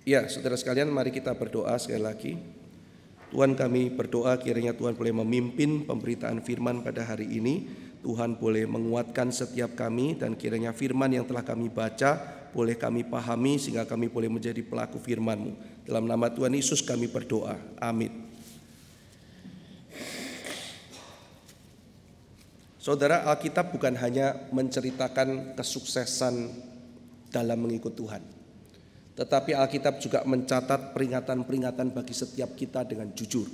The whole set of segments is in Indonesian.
Ya, saudara sekalian, mari kita berdoa sekali lagi. Tuhan, kami berdoa kiranya Tuhan boleh memimpin pemberitaan firman pada hari ini. Tuhan boleh menguatkan setiap kami, dan kiranya firman yang telah kami baca boleh kami pahami sehingga kami boleh menjadi pelaku firman-Mu. Dalam nama Tuhan Yesus kami berdoa. Amin. Saudara, Alkitab bukan hanya menceritakan kesuksesan dalam mengikut Tuhan, tetapi Alkitab juga mencatat peringatan-peringatan bagi setiap kita dengan jujur.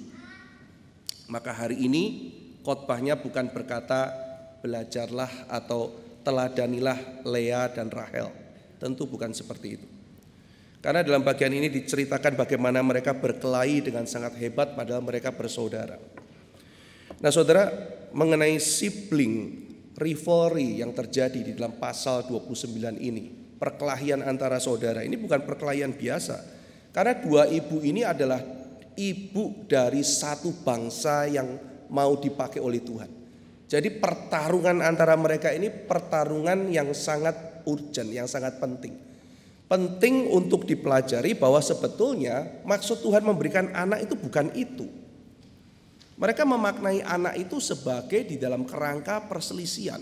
Maka hari ini khotbahnya bukan berkata belajarlah atau teladanilah Lea dan Rahel. Tentu bukan seperti itu. Karena dalam bagian ini diceritakan bagaimana mereka berkelahi dengan sangat hebat padahal mereka bersaudara. Nah saudara, mengenai sibling rivalry yang terjadi di dalam pasal 29 ini, perkelahian antara saudara ini bukan perkelahian biasa. Karena dua ibu ini adalah ibu dari satu bangsa yang mau dipakai oleh Tuhan. Jadi pertarungan antara mereka ini pertarungan yang sangat urgent, yang sangat penting. Penting untuk dipelajari bahwa sebetulnya maksud Tuhan memberikan anak itu bukan itu. Mereka memaknai anak itu sebagai di dalam kerangka perselisihan.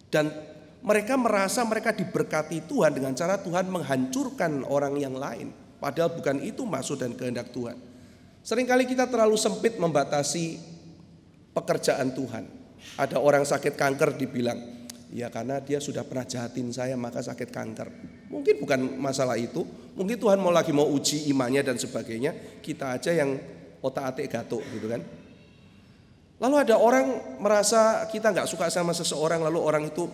Dan mereka merasa mereka diberkati Tuhan dengan cara Tuhan menghancurkan orang yang lain. Padahal bukan itu maksud dan kehendak Tuhan. Seringkali kita terlalu sempit membatasi pekerjaan Tuhan. Ada orang sakit kanker dibilang, ya karena dia sudah pernah jahatin saya maka sakit kanker. Mungkin bukan masalah itu. Mungkin Tuhan mau uji imannya dan sebagainya. Kita aja yang otak-atik gatuk gitu kan. Lalu ada orang merasa kita gak suka sama seseorang, lalu orang itu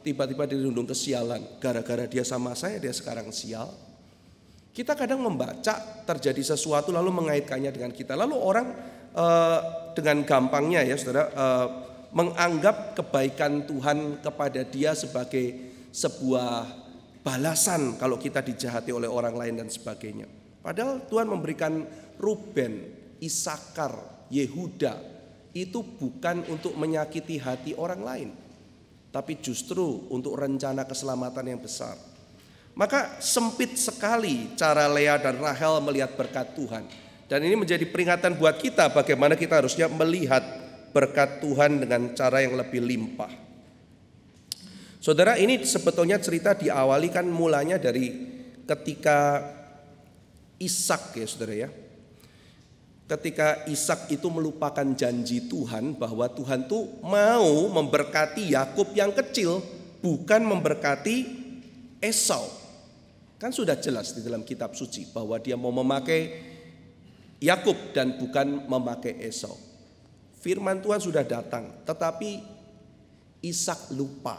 tiba-tiba dirundung kesialan. Gara-gara dia sama saya, dia sekarang sial. Kita kadang membaca terjadi sesuatu lalu mengaitkannya dengan kita. Lalu orang dengan gampangnya ya saudara, menganggap kebaikan Tuhan kepada dia sebagai sebuah balasan kalau kita dijahati oleh orang lain dan sebagainya. Padahal Tuhan memberikan Ruben, Isakar, Yehuda itu bukan untuk menyakiti hati orang lain, tapi justru untuk rencana keselamatan yang besar. Maka sempit sekali cara Lea dan Rahel melihat berkat Tuhan. Dan ini menjadi peringatan buat kita bagaimana kita harusnya melihat berkat Tuhan dengan cara yang lebih limpah. Saudara, ini sebetulnya cerita diawali kan mulanya dari ketika Ishak ya saudara ya. Ketika Ishak itu melupakan janji Tuhan bahwa Tuhan tuh mau memberkati Yakub yang kecil, bukan memberkati Esau. Kan sudah jelas di dalam kitab suci bahwa dia mau memakai Yakub dan bukan memakai Esau. Firman Tuhan sudah datang, tetapi Ishak lupa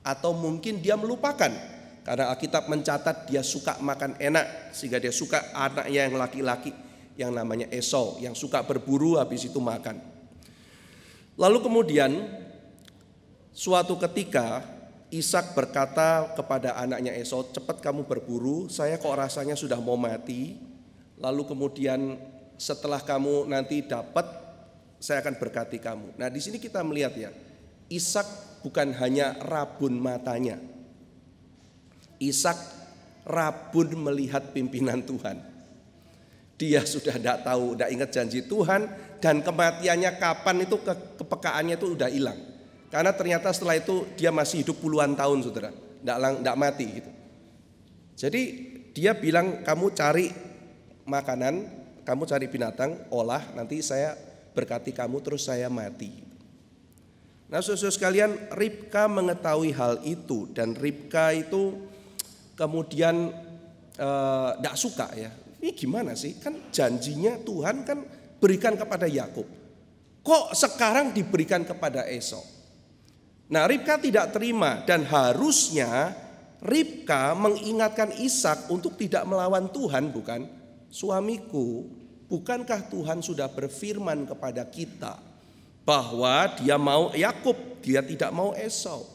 atau mungkin dia melupakan karena Alkitab mencatat dia suka makan enak sehingga dia suka anaknya yang laki-laki yang namanya Esau, yang suka berburu habis itu makan. Lalu kemudian suatu ketika Ishak berkata kepada anaknya Esau, cepat kamu berburu, saya kok rasanya sudah mau mati. Lalu kemudian setelah kamu nanti dapat, saya akan berkati kamu. Nah di sini kita melihat ya, Ishak bukan hanya rabun matanya, Ishak rabun melihat pimpinan Tuhan. Dia sudah tidak tahu, tidak ingat janji Tuhan, dan kematiannya kapan itu kepekaannya itu udah hilang. Karena ternyata setelah itu dia masih hidup puluhan tahun saudara, tidak mati gitu. Jadi dia bilang kamu cari makanan, kamu cari binatang, olah, nanti saya berkati kamu terus saya mati. Nah saudara sekalian, Ribka mengetahui hal itu dan Ribka itu kemudian tidak suka ya. Ini gimana sih? Kan janjinya Tuhan kan berikan kepada Yakub. Kok sekarang diberikan kepada Esau? Nah Ribka tidak terima dan harusnya Ribka mengingatkan Ishak untuk tidak melawan Tuhan, bukan? Suamiku, bukankah Tuhan sudah berfirman kepada kita bahwa dia mau Yakub, dia tidak mau Esau.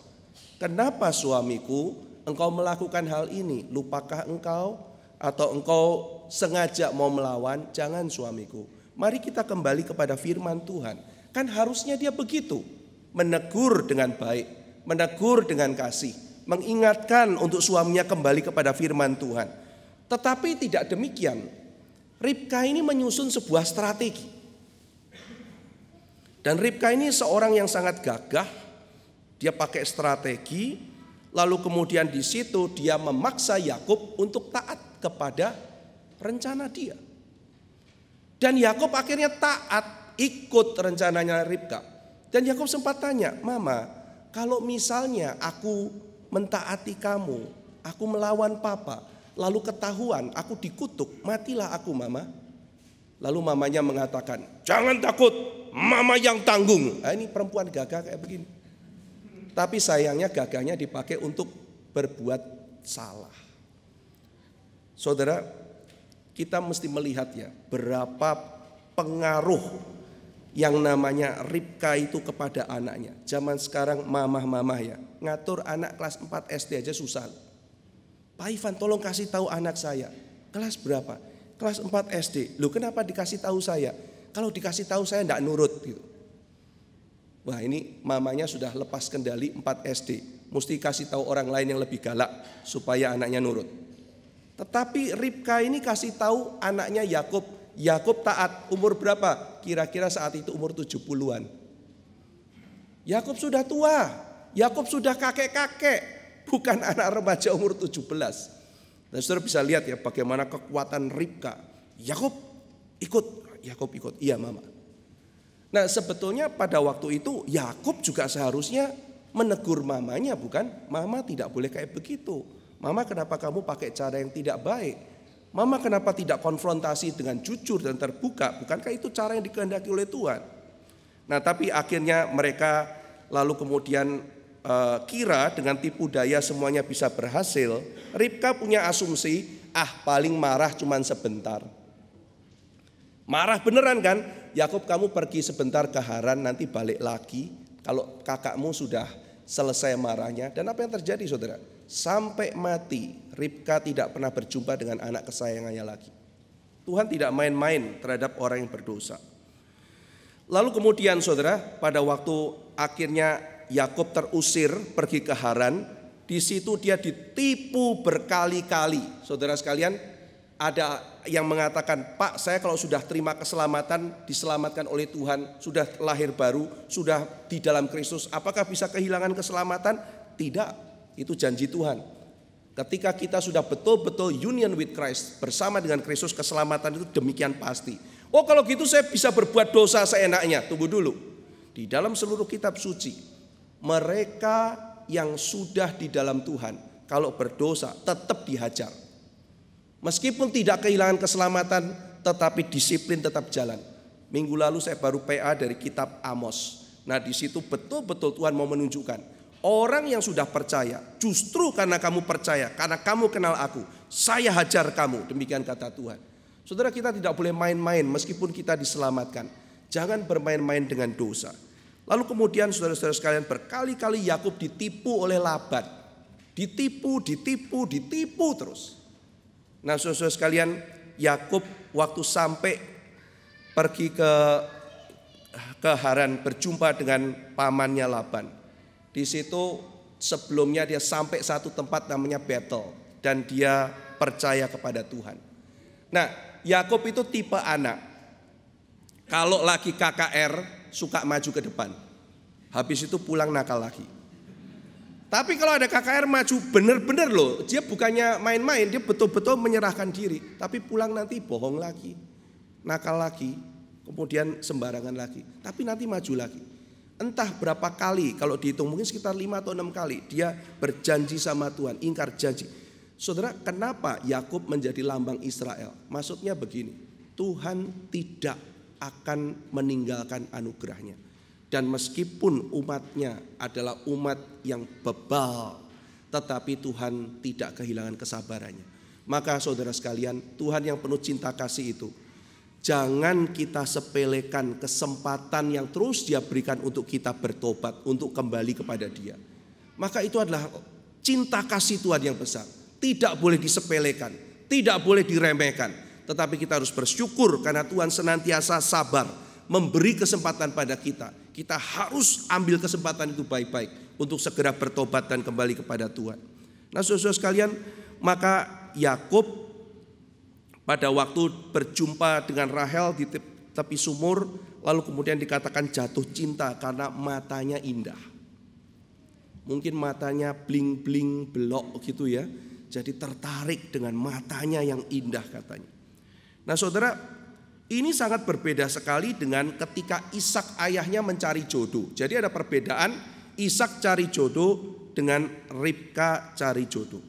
Kenapa suamiku engkau melakukan hal ini? Lupakah engkau? Atau engkau sengaja mau melawan? Jangan suamiku. Mari kita kembali kepada firman Tuhan. Kan harusnya dia begitu. Menegur dengan baik, menegur dengan kasih, mengingatkan untuk suaminya kembali kepada firman Tuhan. Tetapi tidak demikian. Ribka ini menyusun sebuah strategi. Dan Ribka ini seorang yang sangat gagah. Dia pakai strategi, lalu kemudian di situ dia memaksa Yakub untuk taat kepada rencana dia. Dan Yakub akhirnya taat, ikut rencananya Ribka. Dan Yakub sempat tanya, "Mama, kalau misalnya aku mentaati kamu, aku melawan papa, lalu ketahuan aku dikutuk, matilah aku, Mama." Lalu mamanya mengatakan, "Jangan takut, Mama yang tanggung." Nah, ini perempuan gagah kayak begini. Tapi sayangnya gagahnya dipakai untuk berbuat salah. Saudara, kita mesti melihat ya berapa pengaruh yang namanya Ribka itu kepada anaknya. Zaman sekarang mamah-mamah ya, ngatur anak kelas 4 SD aja susah. "Pak Ivan, tolong kasih tahu anak saya." "Kelas berapa?" "Kelas 4 SD." "Loh, kenapa dikasih tahu saya? Kalau dikasih tahu saya enggak nurut." Gitu. Wah, ini mamanya sudah lepas kendali 4 SD. Mesti kasih tahu orang lain yang lebih galak supaya anaknya nurut. Tetapi Ribka ini kasih tahu anaknya Yakub. Yakub taat. Umur berapa? Kira-kira saat itu umur 70-an. Yakub sudah tua. Yakub sudah kakek-kakek. Bukan anak remaja umur 17. Dan saudara bisa lihat ya bagaimana kekuatan Ribka. Yakub ikut. "Iya, Mama." Nah, sebetulnya pada waktu itu Yakub juga seharusnya menegur mamanya, bukan? "Mama tidak boleh kayak begitu. Mama, kenapa kamu pakai cara yang tidak baik? Mama, kenapa tidak konfrontasi dengan jujur dan terbuka? Bukankah itu cara yang dikehendaki oleh Tuhan?" Nah, tapi akhirnya mereka lalu kemudian kira dengan tipu daya semuanya bisa berhasil. Ribka punya asumsi, paling marah cuman sebentar. Marah beneran kan? "Yakub, kamu pergi sebentar ke Haran, nanti balik lagi kalau kakakmu sudah selesai marahnya." Dan apa yang terjadi, saudara? Sampai mati Ribka tidak pernah berjumpa dengan anak kesayangannya lagi. Tuhan tidak main-main terhadap orang yang berdosa. Lalu kemudian saudara, pada waktu akhirnya Yakub terusir pergi ke Haran, di situ dia ditipu berkali-kali. Saudara sekalian, ada yang mengatakan, "Pak, saya kalau sudah terima keselamatan, diselamatkan oleh Tuhan, sudah lahir baru, sudah di dalam Kristus, apakah bisa kehilangan keselamatan?" Tidak. Itu janji Tuhan. Ketika kita sudah betul-betul union with Christ, bersama dengan Kristus, keselamatan itu demikian pasti. "Oh, kalau gitu saya bisa berbuat dosa seenaknya." Tunggu dulu. Di dalam seluruh kitab suci, mereka yang sudah di dalam Tuhan, kalau berdosa tetap dihajar. Meskipun tidak kehilangan keselamatan, tetapi disiplin tetap jalan. Minggu lalu saya baru PA dari kitab Amos. Nah, di situ betul-betul Tuhan mau menunjukkan orang yang sudah percaya, justru karena kamu percaya, karena kamu kenal aku, saya hajar kamu. Demikian kata Tuhan. Saudara, kita tidak boleh main-main meskipun kita diselamatkan. Jangan bermain-main dengan dosa. Lalu kemudian saudara-saudara sekalian, berkali-kali Yakub ditipu oleh Laban. Ditipu terus. Nah, saudara-saudara sekalian, Yakub waktu sampai pergi ke Haran berjumpa dengan pamannya Laban. Di situ sebelumnya dia sampai satu tempat namanya Betel dan dia percaya kepada Tuhan. Nah, Yakub itu tipe anak, kalau lagi KKR suka maju ke depan, habis itu pulang nakal lagi. Tapi kalau ada KKR maju bener-bener loh, dia bukannya main-main, dia betul-betul menyerahkan diri. Tapi pulang nanti bohong lagi, nakal lagi, kemudian sembarangan lagi. Tapi nanti maju lagi. Entah berapa kali, kalau dihitung mungkin sekitar 5 atau 6 kali dia berjanji sama Tuhan, ingkar janji. Saudara, kenapa Yakub menjadi lambang Israel? Maksudnya begini, Tuhan tidak akan meninggalkan anugerahnya. Dan meskipun umatnya adalah umat yang bebal, tetapi Tuhan tidak kehilangan kesabarannya. Maka saudara sekalian, Tuhan yang penuh cinta kasih itu, jangan kita sepelekan kesempatan yang terus Dia berikan untuk kita bertobat, untuk kembali kepada Dia. Maka itu adalah cinta kasih Tuhan yang besar. Tidak boleh disepelekan, tidak boleh diremehkan. Tetapi kita harus bersyukur karena Tuhan senantiasa sabar memberi kesempatan pada kita. Kita harus ambil kesempatan itu baik-baik untuk segera bertobat dan kembali kepada Tuhan. Nah, saudara sekalian, maka Yakub pada waktu berjumpa dengan Rahel di tepi sumur, lalu kemudian dikatakan jatuh cinta karena matanya indah. Mungkin matanya bling-bling belok gitu ya. Jadi tertarik dengan matanya yang indah katanya. Nah saudara, ini sangat berbeda sekali dengan ketika Ishak ayahnya mencari jodoh. Jadi ada perbedaan Ishak cari jodoh dengan Ribka cari jodoh.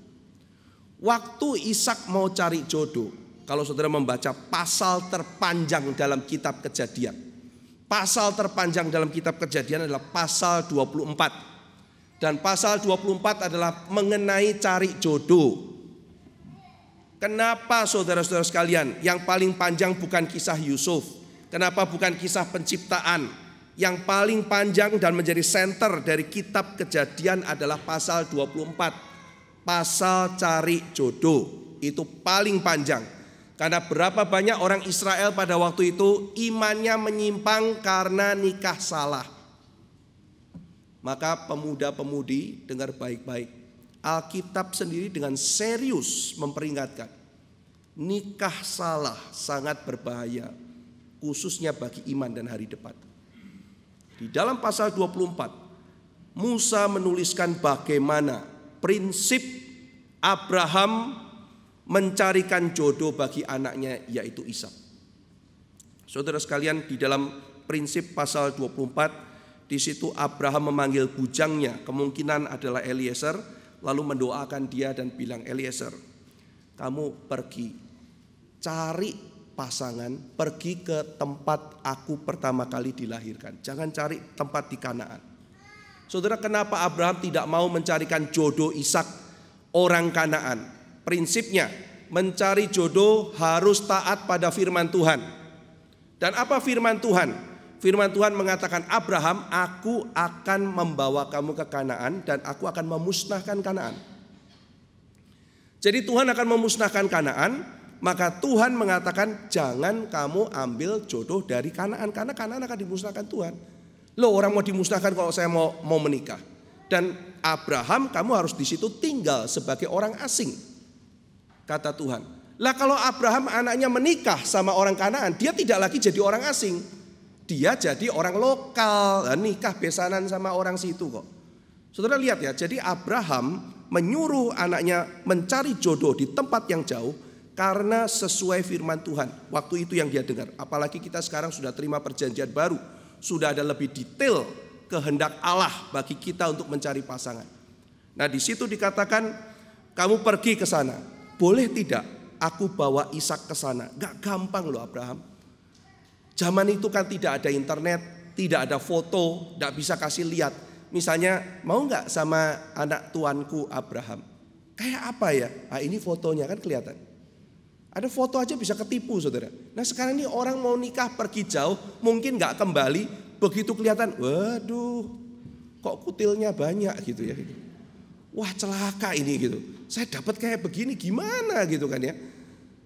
Waktu Ishak mau cari jodoh, kalau saudara membaca pasal terpanjang dalam kitab Kejadian. Pasal terpanjang dalam kitab Kejadian adalah pasal 24. Dan pasal 24 adalah mengenai cari jodoh. Kenapa saudara-saudara sekalian yang paling panjang bukan kisah Yusuf? Kenapa bukan kisah penciptaan? Yang paling panjang dan menjadi senter dari kitab Kejadian adalah pasal 24. Pasal cari jodoh. Itu paling panjang. Karena berapa banyak orang Israel pada waktu itu imannya menyimpang karena nikah salah. Maka pemuda-pemudi dengar baik-baik. Alkitab sendiri dengan serius memperingatkan. Nikah salah sangat berbahaya. Khususnya bagi iman dan hari depan. Di dalam pasal 24. Musa menuliskan bagaimana prinsip Abraham mencarikan jodoh bagi anaknya yaitu Ishak. Saudara sekalian, di dalam prinsip pasal 24 di situ Abraham memanggil bujangnya, kemungkinan adalah Eliezer, lalu mendoakan dia dan bilang, Eliezer, kamu pergi cari pasangan, pergi ke tempat aku pertama kali dilahirkan. Jangan cari tempat di Kanaan. Saudara, kenapa Abraham tidak mau mencarikan jodoh Ishak orang Kanaan? Prinsipnya mencari jodoh harus taat pada firman Tuhan. Dan apa firman Tuhan? Firman Tuhan mengatakan, Abraham, aku akan membawa kamu ke Kanaan dan aku akan memusnahkan Kanaan. Jadi Tuhan akan memusnahkan Kanaan, maka Tuhan mengatakan jangan kamu ambil jodoh dari Kanaan karena Kanaan akan dimusnahkan Tuhan. Loh, orang mau dimusnahkan kalau saya mau menikah. Dan Abraham, kamu harus di situ tinggal sebagai orang asing, kata Tuhan. Lah kalau Abraham anaknya menikah sama orang Kanaan, dia tidak lagi jadi orang asing. Dia jadi orang lokal, nikah besanan sama orang situ kok. Saudara lihat ya, jadi Abraham menyuruh anaknya mencari jodoh di tempat yang jauh karena sesuai firman Tuhan. Waktu itu yang dia dengar. Apalagi kita sekarang sudah terima perjanjian baru, sudah ada lebih detail kehendak Allah bagi kita untuk mencari pasangan. Nah di situ dikatakan kamu pergi ke sana. Boleh tidak aku bawa Ishak ke sana? Gak gampang loh Abraham. Zaman itu kan tidak ada internet, tidak ada foto, tidak bisa kasih lihat. Misalnya mau nggak sama anak tuanku Abraham? Kayak apa ya? Nah, ini fotonya kan kelihatan. Ada foto aja bisa ketipu saudara. Nah sekarang ini orang mau nikah pergi jauh, mungkin nggak kembali, begitu kelihatan, waduh, kok kutilnya banyak gitu ya. Wah celaka ini gitu. Saya dapat kayak begini gimana gitu kan ya.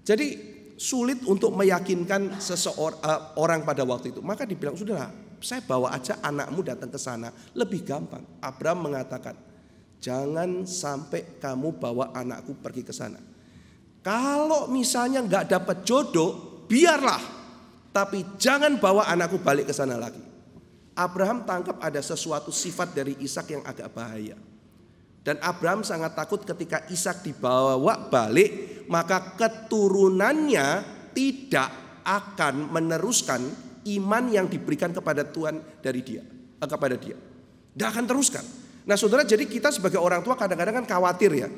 Jadi sulit untuk meyakinkan seseorang pada waktu itu. Maka dibilang, sudahlah, saya bawa aja anakmu datang ke sana, lebih gampang. Abraham mengatakan, jangan sampai kamu bawa anakku pergi ke sana. Kalau misalnya nggak dapat jodoh, biarlah, tapi jangan bawa anakku balik ke sana lagi. Abraham tangkap ada sesuatu sifat dari Ishak yang agak bahaya. Dan Abraham sangat takut ketika Ishak dibawa balik, maka keturunannya tidak akan meneruskan iman yang diberikan kepada Tuhan dari dia, kepada dia. Tidak akan teruskan. Nah saudara, jadi kita sebagai orang tua kadang-kadang kan khawatir ya.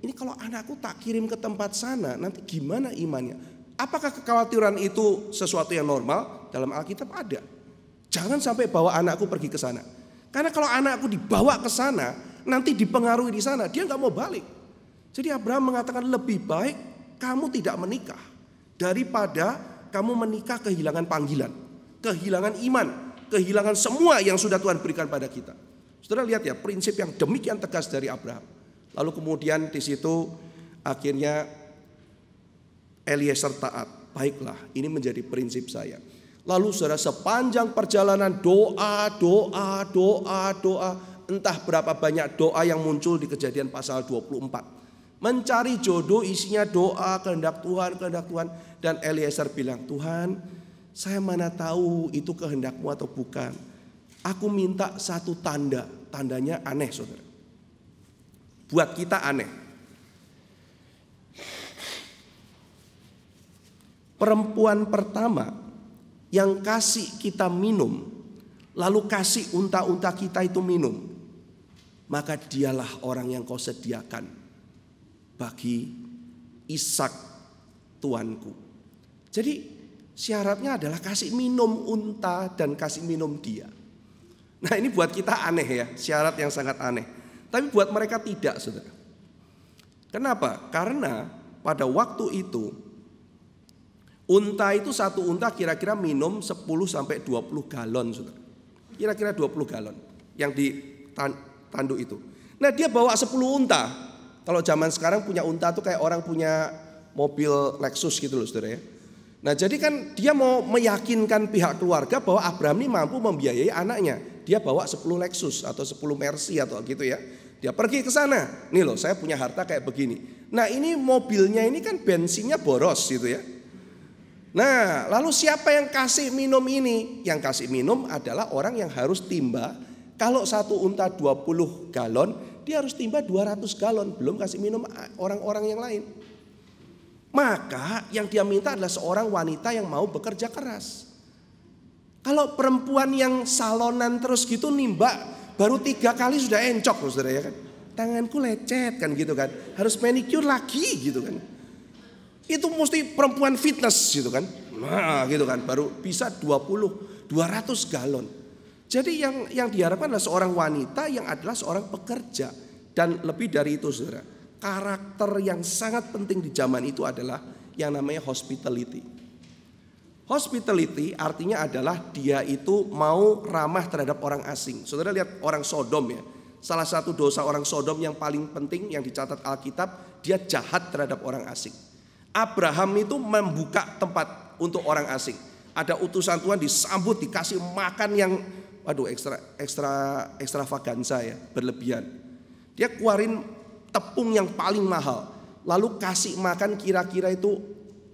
Ini kalau anakku tak kirim ke tempat sana, nanti gimana imannya? Apakah kekhawatiran itu sesuatu yang normal? Dalam Alkitab ada. Jangan sampai bawa anakku pergi ke sana. Karena kalau anakku dibawa ke sana, nanti dipengaruhi di sana, dia nggak mau balik. Jadi Abraham mengatakan lebih baik kamu tidak menikah daripada kamu menikah kehilangan panggilan, kehilangan iman, kehilangan semua yang sudah Tuhan berikan pada kita. Saudara lihat ya, prinsip yang demikian tegas dari Abraham. Lalu kemudian di situ akhirnya Eliezer taat. Baiklah, ini menjadi prinsip saya. Lalu saudara, sepanjang perjalanan doa, entah berapa banyak doa yang muncul di Kejadian pasal 24. Mencari jodoh isinya doa, kehendak Tuhan, kehendak Tuhan. Dan Eliezer bilang, Tuhan, saya mana tahu itu kehendakmu atau bukan. Aku minta satu tanda. Tandanya aneh, saudara. Buat kita aneh. Perempuan pertama yang kasih kita minum, lalu kasih unta-unta kita itu minum, maka dialah orang yang kau sediakan bagi Ishak tuanku. Jadi syaratnya adalah kasih minum unta dan kasih minum dia. Nah ini buat kita aneh ya, syarat yang sangat aneh. Tapi buat mereka tidak, saudara. Kenapa? Karena pada waktu itu unta itu satu unta kira-kira minum 10 sampai 20 galon, saudara. Kira-kira 20 galon yang ditanduk itu. Nah dia bawa 10 unta. Kalau zaman sekarang punya unta tuh kayak orang punya mobil Lexus gitu loh, saudara ya. Nah jadi kan dia mau meyakinkan pihak keluarga bahwa Abraham ini mampu membiayai anaknya. Dia bawa 10 Lexus atau 10 Mercy atau gitu ya. Dia pergi ke sana. Nih loh, saya punya harta kayak begini. Nah ini mobilnya ini kan bensinnya boros gitu ya. Nah lalu siapa yang kasih minum ini? Yang kasih minum adalah orang yang harus timba. Kalau satu unta 20 galon, dia harus timba 200 galon. Belum kasih minum orang-orang yang lain. Maka yang dia minta adalah seorang wanita yang mau bekerja keras. Kalau perempuan yang salonan terus gitu nimba, baru 3 kali sudah encok loh saudara ya kan. Tanganku lecet kan gitu kan. Harus manicure lagi gitu kan. Itu mesti perempuan fitness gitu kan. Nah gitu kan, baru bisa 200 galon. Jadi yang diharapkan adalah seorang wanita yang adalah seorang pekerja. Dan lebih dari itu saudara, karakter yang sangat penting di zaman itu adalah yang namanya hospitality. Hospitality artinya adalah dia itu mau ramah terhadap orang asing. Saudara lihat orang Sodom ya. Salah satu dosa orang Sodom yang paling penting yang dicatat Alkitab, dia jahat terhadap orang asing. Abraham itu membuka tempat untuk orang asing. Ada utusan Tuhan disambut, dikasih makan yang ekstravaganza ya, berlebihan. Dia keluarin tepung yang paling mahal, lalu kasih makan kira-kira itu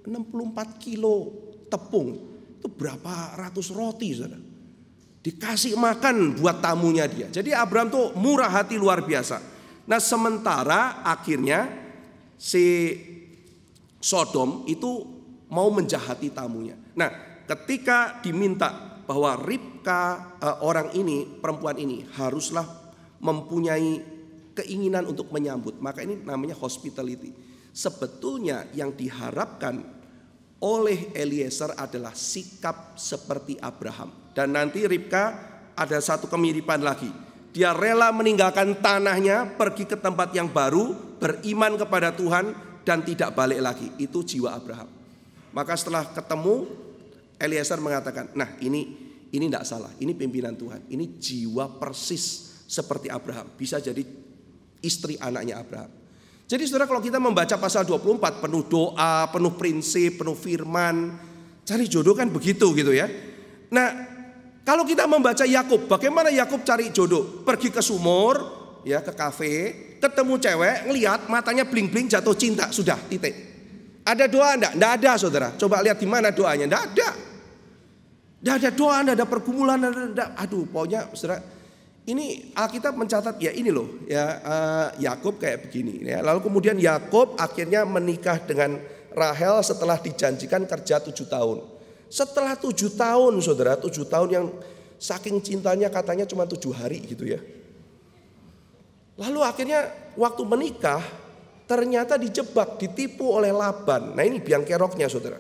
64 kilo tepung. Itu berapa ratus roti saudara. Dikasih makan buat tamunya dia. Jadi Abraham tuh murah hati luar biasa. Nah sementara akhirnya si Sodom itu mau menjahati tamunya. Nah ketika diminta bahwa Ribka orang ini, perempuan ini haruslah mempunyai keinginan untuk menyambut, maka ini namanya hospitality. Sebetulnya yang diharapkan oleh Eliezer adalah sikap seperti Abraham. Dan nanti Ribka ada satu kemiripan lagi. Dia rela meninggalkan tanahnya, pergi ke tempat yang baru, beriman kepada Tuhan dan tidak balik lagi. Itu jiwa Abraham. Maka setelah ketemu, Eliezer mengatakan, nah ini tidak salah, ini pimpinan Tuhan. Ini jiwa persis seperti Abraham. Bisa jadi istri anaknya Abraham. Jadi saudara kalau kita membaca pasal 24 penuh doa, penuh prinsip, penuh firman, cari jodoh kan begitu gitu ya. Nah kalau kita membaca Yakub, bagaimana Yakub cari jodoh? Pergi ke sumur, ya ke kafe, ketemu cewek, ngelihat matanya bling-bling jatuh cinta, sudah titik. Ada doa enggak? Enggak ada saudara. Coba lihat di mana doanya? Enggak ada. Enggak ada doa, enggak ada pergumulan, enggak. Aduh, pokoknya saudara, ini Alkitab mencatat ya ini loh ya Yakub kayak begini ya. Lalu kemudian Yakub akhirnya menikah dengan Rahel setelah dijanjikan kerja 7 tahun. Setelah 7 tahun saudara, 7 tahun yang saking cintanya katanya cuma 7 hari gitu ya. Lalu akhirnya waktu menikah ternyata dijebak, ditipu oleh Laban. Nah ini biang keroknya saudara.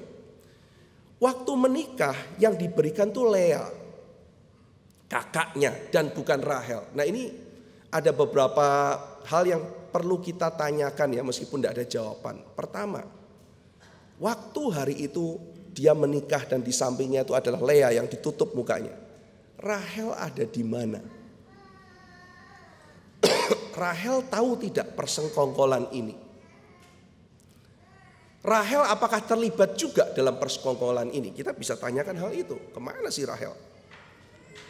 Waktu menikah yang diberikan tuh Lea, kakaknya, dan bukan Rahel. Nah ini ada beberapa hal yang perlu kita tanyakan ya meskipun tidak ada jawaban. Pertama, waktu hari itu dia menikah dan di sampingnya itu adalah Lea yang ditutup mukanya. Rahel ada di mana? Rahel tahu tidak persekongkolan ini? Rahel apakah terlibat juga dalam persekongkolan ini? Kita bisa tanyakan hal itu. Kemana sih Rahel?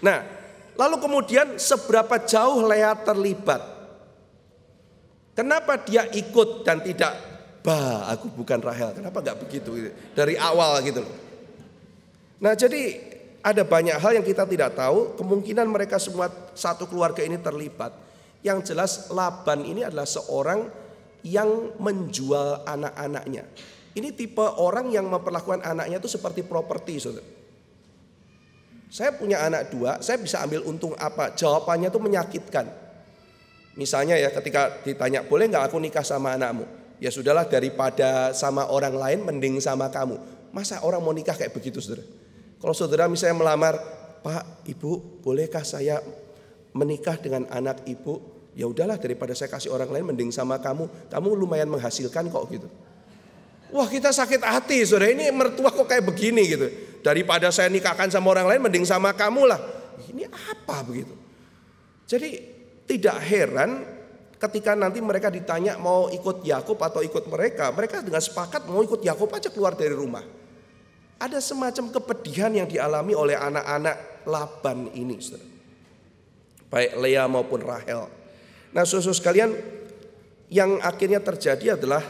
Nah, lalu kemudian seberapa jauh Lea terlibat? Kenapa dia ikut dan tidak, aku bukan Rahel. Kenapa nggak begitu gitu? Dari awal gitu loh. Nah jadi ada banyak hal yang kita tidak tahu. Kemungkinan mereka semua satu keluarga ini terlibat. Yang jelas Laban ini adalah seorang yang menjual anak-anaknya. Ini tipe orang yang memperlakukan anaknya itu seperti properti, saudara. Saya punya anak 2, saya bisa ambil untung apa? Jawabannya itu menyakitkan. Misalnya ya ketika ditanya, boleh nggak aku nikah sama anakmu? Ya sudahlah, daripada sama orang lain mending sama kamu. Masa orang mau nikah kayak begitu, saudara? Kalau saudara misalnya melamar, Pak, Ibu, bolehkah saya menikah dengan anak Ibu? Ya udahlah, daripada saya kasih orang lain mending sama kamu lumayan menghasilkan kok gitu. Wah, kita sakit hati, saudara, ini mertua kok kayak begini gitu. Daripada saya nikahkan sama orang lain mending sama kamu lah. Ini apa begitu? Jadi tidak heran ketika nanti mereka ditanya mau ikut Yakub atau ikut mereka dengan sepakat mau ikut Yakub aja keluar dari rumah. Ada semacam kepedihan yang dialami oleh anak-anak Laban ini, saudara. Baik Lea maupun Rahel. Nah, saudara sekalian, yang akhirnya terjadi adalah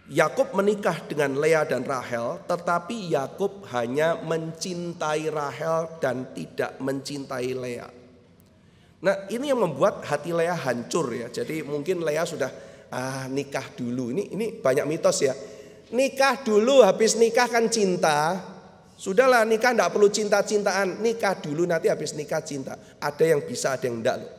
Yakub menikah dengan Lea dan Rahel, tetapi Yakub hanya mencintai Rahel dan tidak mencintai Lea. Nah, ini yang membuat hati Lea hancur ya. Jadi mungkin Lea sudah nikah dulu. Ini banyak mitos ya. Nikah dulu, habis nikah kan cinta. Sudahlah, nikah enggak perlu cinta-cintaan. Nikah dulu, nanti habis nikah cinta. Ada yang bisa, ada yang enggak loh.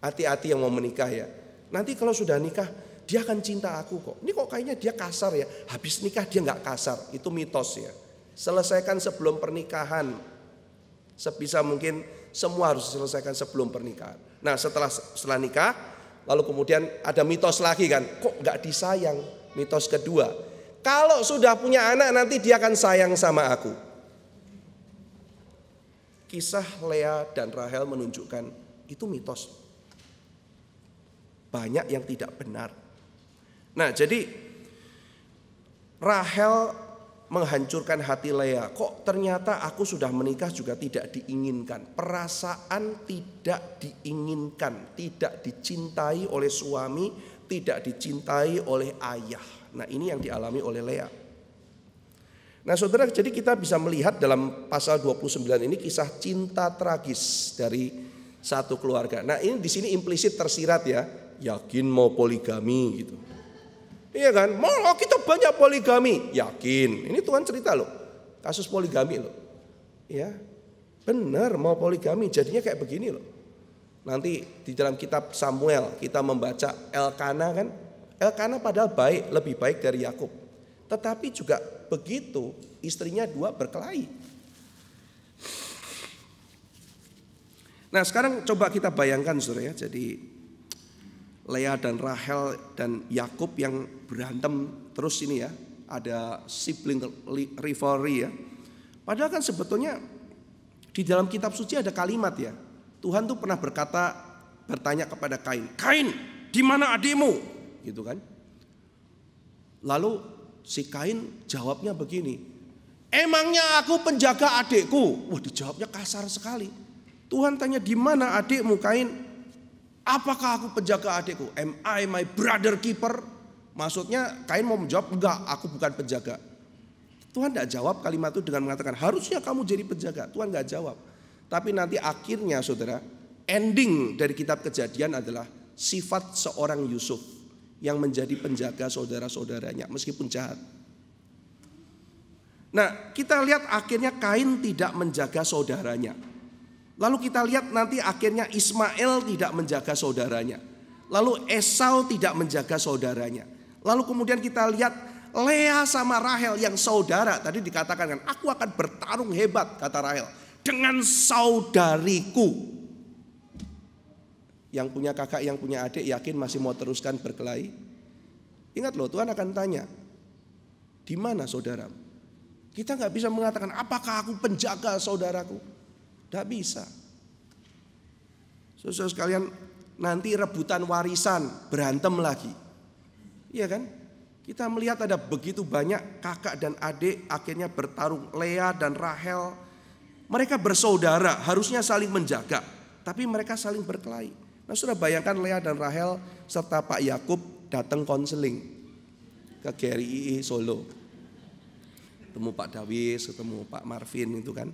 Hati-hati yang mau menikah ya. Nanti kalau sudah nikah, dia akan cinta aku kok. Ini kok kayaknya dia kasar ya. Habis nikah dia enggak kasar. Itu mitos ya. Selesaikan sebelum pernikahan. Sebisa mungkin semua harus diselesaikan sebelum pernikahan. Nah, setelah nikah, lalu kemudian ada mitos lagi kan. Kok enggak disayang? Mitos kedua, kalau sudah punya anak nanti dia akan sayang sama aku. Kisah Lea dan Rahel menunjukkan itu mitos. Banyak yang tidak benar. Nah, jadi Rahel menghancurkan hati Lea. Kok ternyata aku sudah menikah juga tidak diinginkan. Perasaan tidak diinginkan, tidak dicintai oleh suami, tidak dicintai oleh ayah. Nah, ini yang dialami oleh Lea. Nah, saudara, jadi kita bisa melihat dalam pasal 29 ini kisah cinta tragis dari satu keluarga. Nah, ini di sini implisit tersirat ya, yakin mau poligami gitu. Iya kan? Mau kita banyak poligami, yakin. Ini Tuhan cerita loh, kasus poligami loh. Ya, benar mau poligami, jadinya kayak begini loh. Nanti di dalam kitab Samuel kita membaca Elkana kan. Elkana padahal baik, lebih baik dari Yakub. Tetapi juga begitu istrinya 2 berkelahi. Nah, sekarang coba kita bayangkan saudara ya. Jadi Lea dan Rahel dan Yakub yang berantem terus ini ya. Ada sibling rivalry ya. Padahal kan sebetulnya di dalam kitab suci ada kalimat ya. Tuhan tuh pernah bertanya kepada Kain, Kain, di mana adikmu? Gitu kan? Lalu si Kain jawabnya begini, emangnya aku penjaga adikku? Wah, dijawabnya kasar sekali. Tuhan tanya, di mana adikmu Kain? Apakah aku penjaga adikku? Am I my brother keeper? Maksudnya Kain mau menjawab, enggak, aku bukan penjaga. Tuhan tidak jawab kalimat itu dengan mengatakan harusnya kamu jadi penjaga. Tuhan enggak jawab. Tapi nanti akhirnya saudara, ending dari kitab Kejadian adalah sifat seorang Yusuf yang menjadi penjaga saudara-saudaranya meskipun jahat. Nah, kita lihat akhirnya Kain tidak menjaga saudaranya. Lalu kita lihat nanti akhirnya Ismail tidak menjaga saudaranya. Lalu Esau tidak menjaga saudaranya. Lalu kemudian kita lihat Lea sama Rahel yang saudara. Tadi dikatakan kan, aku akan bertarung hebat, kata Rahel, dengan saudariku. Yang punya kakak, yang punya adik, yakin masih mau teruskan berkelahi? Ingat loh, Tuhan akan tanya, di mana saudaramu? Kita nggak bisa mengatakan, apakah aku penjaga saudaraku? Tidak bisa. Saudara sekalian, nanti rebutan warisan, berantem lagi. Iya kan? Kita melihat ada begitu banyak kakak dan adik akhirnya bertarung. Lea dan Rahel, mereka bersaudara, harusnya saling menjaga, tapi mereka saling berkelahi. Nah sudah bayangkan Lea dan Rahel serta Pak Yakub datang konseling ke GRI Solo. Ketemu Pak Dawis, ketemu Pak Marvin itu kan.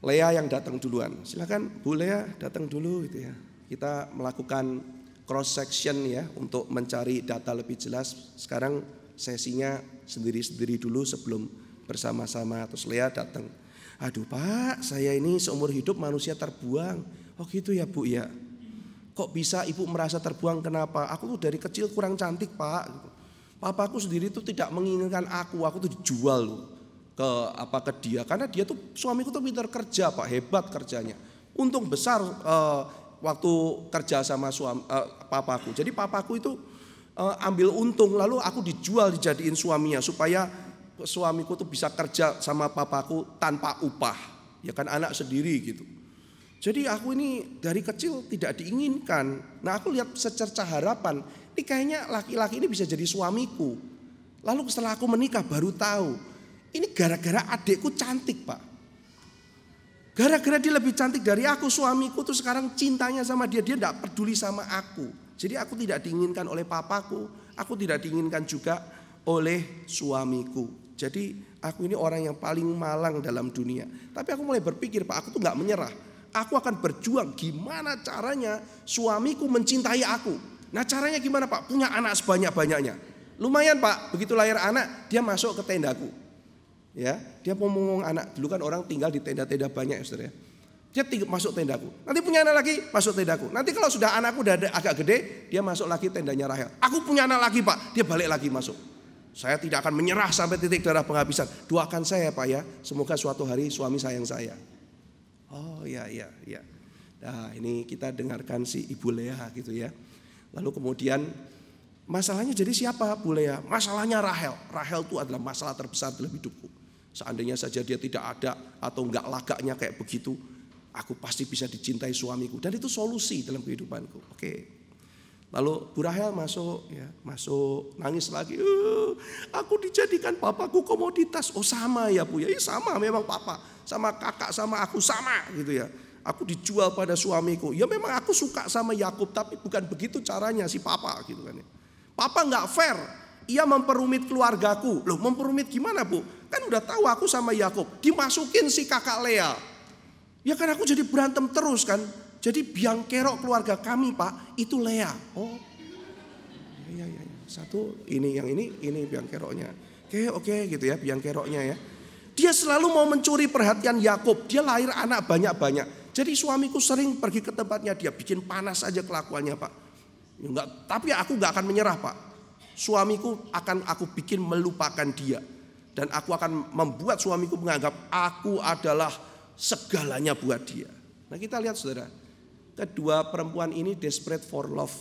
Lea yang datang duluan. Silakan Bu Lea datang dulu gitu ya. Kita melakukan cross section ya untuk mencari data lebih jelas. Sekarang sesinya sendiri-sendiri dulu sebelum bersama-sama. Terus Lea datang. Aduh Pak, saya ini seumur hidup manusia terbuang. Oh gitu ya Bu ya. Kok bisa Ibu merasa terbuang, kenapa? Aku tuh dari kecil kurang cantik Pak. Papaku sendiri tuh tidak menginginkan aku tuh dijual loh ke dia. Karena dia tuh suamiku tuh pintar kerja Pak, hebat kerjanya. Untung besar waktu kerja sama papaku. Jadi papaku itu ambil untung, lalu aku dijual dijadiin suaminya supaya suamiku tuh bisa kerja sama papaku tanpa upah. Ya kan anak sendiri gitu. Jadi aku ini dari kecil tidak diinginkan. Nah aku lihat secerca harapan, ini kayaknya laki-laki ini bisa jadi suamiku. Lalu setelah aku menikah baru tahu, ini gara-gara adikku cantik Pak. Gara-gara dia lebih cantik dari aku, suamiku tuh sekarang cintanya sama dia tidak peduli sama aku. Jadi aku tidak diinginkan oleh papaku, aku tidak diinginkan juga oleh suamiku. Jadi aku ini orang yang paling malang dalam dunia. Tapi aku mulai berpikir Pak, aku tuh gak menyerah. Aku akan berjuang gimana caranya suamiku mencintai aku. Nah caranya gimana Pak? Punya anak sebanyak-banyaknya. Lumayan Pak, begitu lahir anak dia masuk ke tendaku. Ya, dia mau ngomong anak. Dulu kan orang tinggal di tenda-tenda banyak ya saudara. Dia masuk tendaku. Nanti punya anak lagi masuk tendaku. Nanti kalau sudah anakku udah agak gede, dia masuk lagi tendanya Rahel. Aku punya anak lagi Pak, dia balik lagi masuk. Saya tidak akan menyerah sampai titik darah penghabisan. Doakan saya Pak ya, semoga suatu hari suami sayang saya. Oh iya. Nah ini kita dengarkan si Ibu Lea gitu ya. Lalu kemudian masalahnya jadi siapa Bu Lea? Masalahnya Rahel. Rahel itu adalah masalah terbesar dalam hidupku. Seandainya saja dia tidak ada atau enggak lagaknya kayak begitu, aku pasti bisa dicintai suamiku. Dan itu solusi dalam kehidupanku. Oke. Lalu Bu Rahel masuk nangis lagi. Aku dijadikan papaku komoditas. Oh sama ya Bu ya, sama memang papa. Sama kakak sama aku sama gitu ya. Aku dijual pada suamiku. Ya memang aku suka sama Yakub, tapi bukan begitu caranya si papa gitu kan ya. Papa nggak fair. Ia memperumit keluargaku. Loh memperumit gimana Bu? Kan udah tahu aku sama Yakub. Dimasukin si kakak Lea. Ya kan aku jadi berantem terus kan. Jadi biang kerok keluarga kami Pak itu Lea. Oh iya. Satu ini yang ini biang keroknya. Oke gitu ya biang keroknya ya. Dia selalu mau mencuri perhatian Yakub. Dia lahir anak banyak-banyak. Jadi suamiku sering pergi ke tempatnya dia, bikin panas aja kelakuannya Pak. Tapi aku gak akan menyerah Pak. Suamiku akan aku bikin melupakan dia. Dan aku akan membuat suamiku menganggap aku adalah segalanya buat dia. Nah kita lihat saudara. Kedua perempuan ini desperate for love.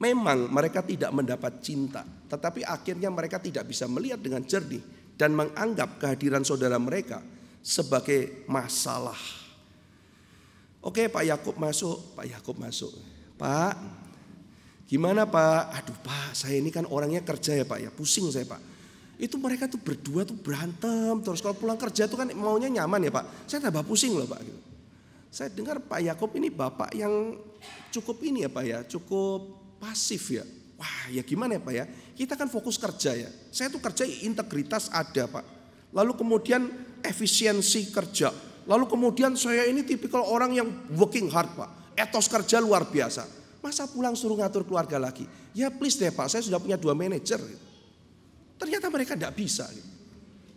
Memang mereka tidak mendapat cinta. Tetapi akhirnya mereka tidak bisa melihat dengan jernih. Dan menganggap kehadiran saudara mereka sebagai masalah. Oke Pak Yakub masuk. Pak, gimana Pak? Aduh Pak, saya ini kan orangnya kerja ya Pak ya, pusing saya Pak. Itu mereka tuh berdua tuh berantem terus, kalau pulang kerja tuh kan maunya nyaman ya Pak. Saya tambah pusing loh Pak. Saya dengar Pak Yakub ini bapak yang cukup ini ya Pak ya, cukup pasif ya. Wah ya gimana ya Pak ya, kita kan fokus kerja ya. Saya tuh kerja integritas ada Pak. Lalu kemudian efisiensi kerja. Lalu kemudian saya ini tipikal orang yang working hard Pak. Etos kerja luar biasa. Masa pulang suruh ngatur keluarga lagi? Ya please deh Pak, saya sudah punya 2 manajer. Ternyata mereka tidak bisa.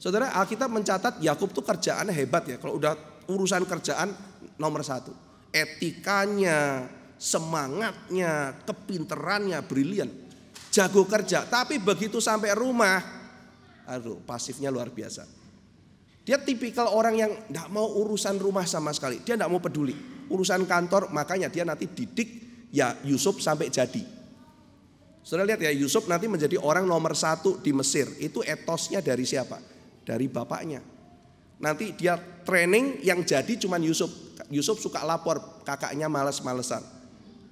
Saudara, Alkitab mencatat Yakub tuh kerjaannya hebat ya. Kalau udah urusan kerjaan nomor 1. Etikanya, semangatnya, kepinterannya brilian. Jago kerja, tapi begitu sampai rumah, pasifnya luar biasa. Dia tipikal orang yang tidak mau urusan rumah sama sekali. Dia tidak mau peduli. Urusan kantor, makanya dia nanti didik ya Yusuf sampai jadi. Saudara lihat ya, Yusuf nanti menjadi orang nomor 1 di Mesir. Itu etosnya dari siapa? Dari bapaknya. Nanti dia training yang jadi cuman Yusuf. Yusuf suka lapor, kakaknya malas-malesan.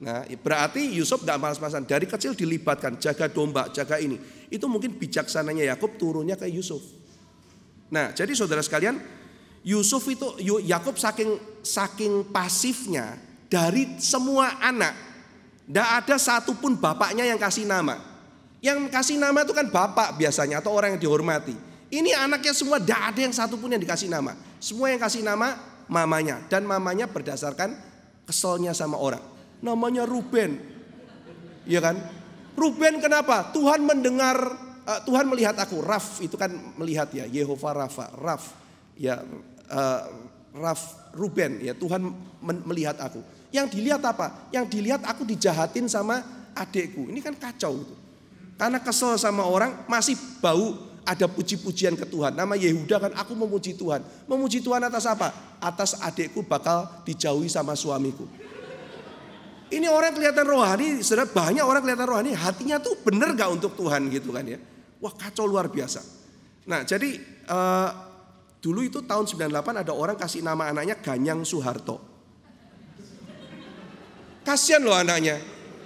Nah berarti Yusuf gak malas-malasan. Dari kecil dilibatkan, jaga domba, jaga ini. Itu mungkin bijaksananya Yakub turunnya ke Yusuf. Nah jadi saudara sekalian, Yakub saking pasifnya dari semua anak, tidak ada satupun bapaknya yang kasih nama. Yang kasih nama itu kan bapak biasanya atau orang yang dihormati. Ini anaknya semua tidak ada yang satupun yang dikasih nama. Semua yang kasih nama mamanya, dan mamanya berdasarkan keselnya sama orang. Namanya Ruben, ya kan? Ruben kenapa? Tuhan mendengar, Tuhan melihat aku. Raf itu kan melihat ya, Yehova Rafa, Raf ya, Raf Ruben ya, Tuhan melihat aku. Yang dilihat apa? Yang dilihat aku dijahatin sama adekku. Ini kan kacau gitu. Karena kesel sama orang, masih bau ada puji-pujian ke Tuhan. Nama Yehuda kan, aku memuji Tuhan. Memuji Tuhan atas apa? Atas adekku bakal dijauhi sama suamiku. Ini orang kelihatan rohani, banyak orang kelihatan rohani, hatinya tuh bener gak untuk Tuhan gitu kan ya. Wah, kacau luar biasa. Nah jadi dulu itu tahun 98 ada orang kasih nama anaknya Ganyang Soeharto. Kasian loh anaknya.